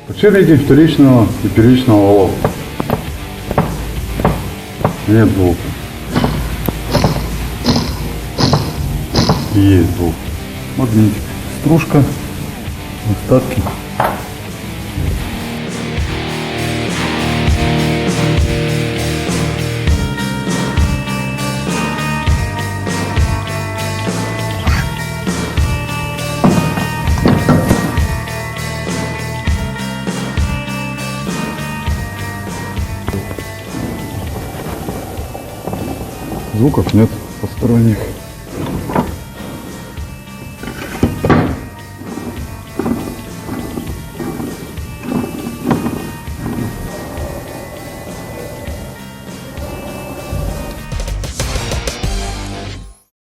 Подшипники вторичного и первичного валов. Нет звука. Есть звук. Магнитик. Стружка. Остатки. Звуков нет посторонних.